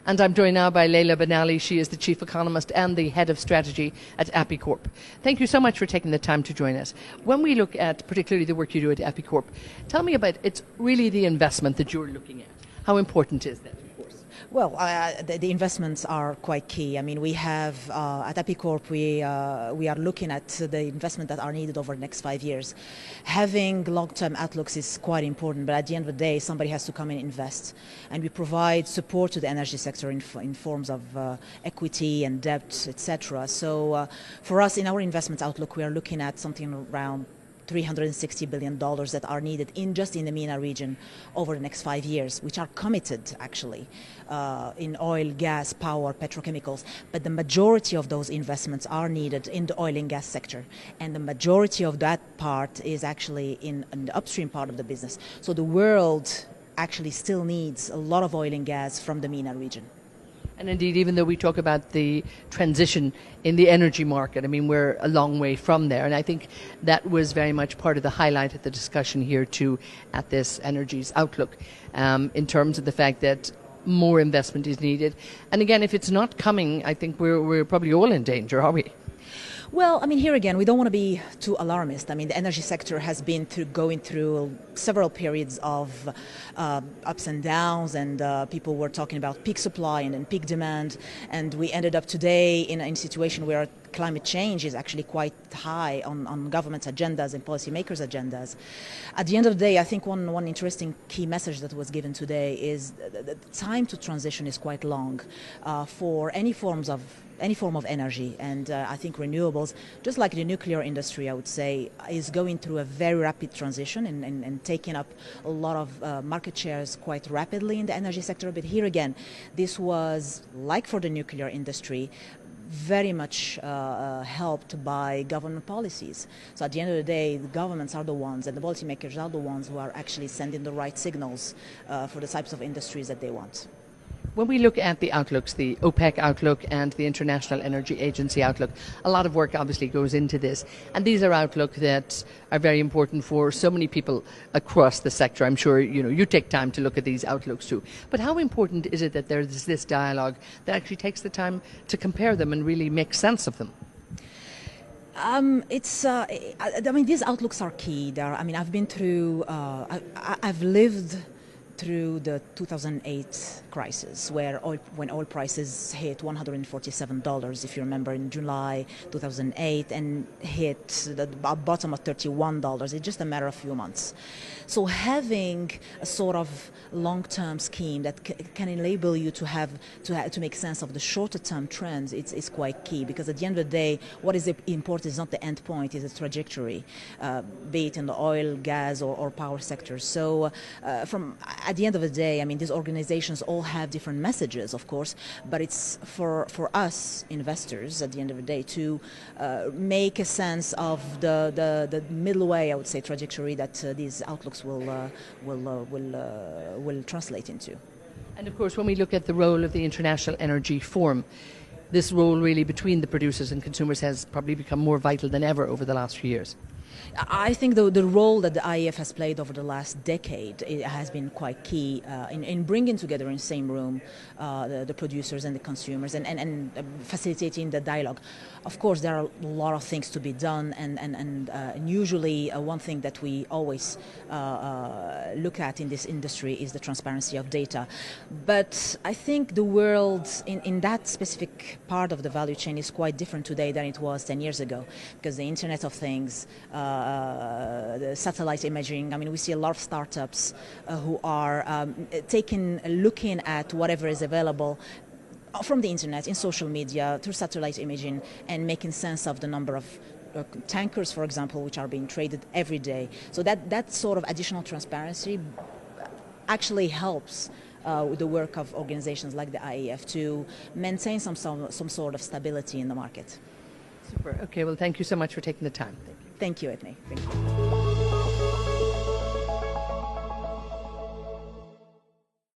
And I'm joined now by Leyla Benali. She is the Chief Economist and the Head of Strategy at Apicorp. Thank you so much for taking the time to join us. When we look at particularly the work you do at Apicorp, tell me about, it's really the investment that you're looking at. How important is that? Well, the investments are quite key. I mean, we have at Apicorp, we are looking at the investment that are needed over the next 5 years. Having long-term outlooks is quite important, but at the end of the day, somebody has to come in and invest. And we provide support to the energy sector in forms of equity and debt, etc. So for us, in our investment outlook, we are looking at something around $360 billion that are needed just in the MENA region over the next 5 years, which are committed actually in oil, gas, power, petrochemicals. But the majority of those investments are needed in the oil and gas sector. And the majority of that part is actually in the upstream part of the business. So the world actually still needs a lot of oil and gas from the MENA region. And indeed, even though we talk about the transition in the energy market, I mean, we're a long way from there. And I think that was very much part of the highlight of the discussion here too at this Energies Outlook, in terms of the fact that more investment is needed. And again, if it's not coming, I think we're probably all in danger, are we? Well, I mean, here again, we don't want to be too alarmist. I mean, the energy sector has been going through several periods of ups and downs, and people were talking about peak supply and then peak demand, and we ended up today in a situation where climate change is actually quite high on government's agendas and policymakers' agendas. At the end of the day, I think one interesting key message that was given today is the time to transition is quite long for any form of energy, and I think renewables, just like the nuclear industry, I would say, is going through a very rapid transition and taking up a lot of market shares quite rapidly in the energy sector. But here again, this was, like for the nuclear industry, very much helped by government policies. So at the end of the day, the governments are the ones and the policymakers are the ones who are actually sending the right signals for the types of industries that they want. When we look at the outlooks, the OPEC outlook and the International Energy Agency outlook, a lot of work obviously goes into this. And these are outlooks that are very important for so many people across the sector. I'm sure you take time to look at these outlooks too. But how important is it that there's this dialogue that actually takes the time to compare them and really make sense of them? I mean, these outlooks are key. I've been through, I've lived through the 2008 crisis, when oil prices hit $147, if you remember, in July 2008, and hit the bottom of $31 in just a matter of few months. So having a sort of long-term scheme that can enable you to make sense of the shorter-term trends is quite key, because at the end of the day, what is important is not the end point, is the trajectory, be it in the oil, gas, or power sectors. So at the end of the day, I mean, these organizations all have different messages, of course, but it's for us investors at the end of the day to make a sense of the middle way, I would say, trajectory that these outlooks will translate into. And of course, when we look at the role of the International Energy Forum, this role really between the producers and consumers has probably become more vital than ever over the last few years. I think the role that the IEF has played over the last decade, it has been quite key in bringing together in the same room the producers and the consumers and facilitating the dialogue. Of course, there are a lot of things to be done, and usually one thing that we always look at in this industry is the transparency of data. But I think the world in that specific part of the value chain is quite different today than it was 10 years ago, because the Internet of Things, the satellite imaging. I mean, we see a lot of startups who are looking at whatever is available from the internet, in social media, through satellite imaging, and making sense of the number of tankers, for example, which are being traded every day. So that sort of additional transparency actually helps with the work of organizations like the IEF to maintain some sort of stability in the market. Super. Okay, well, thank you so much for taking the time. Thank you, Edney. Thank you.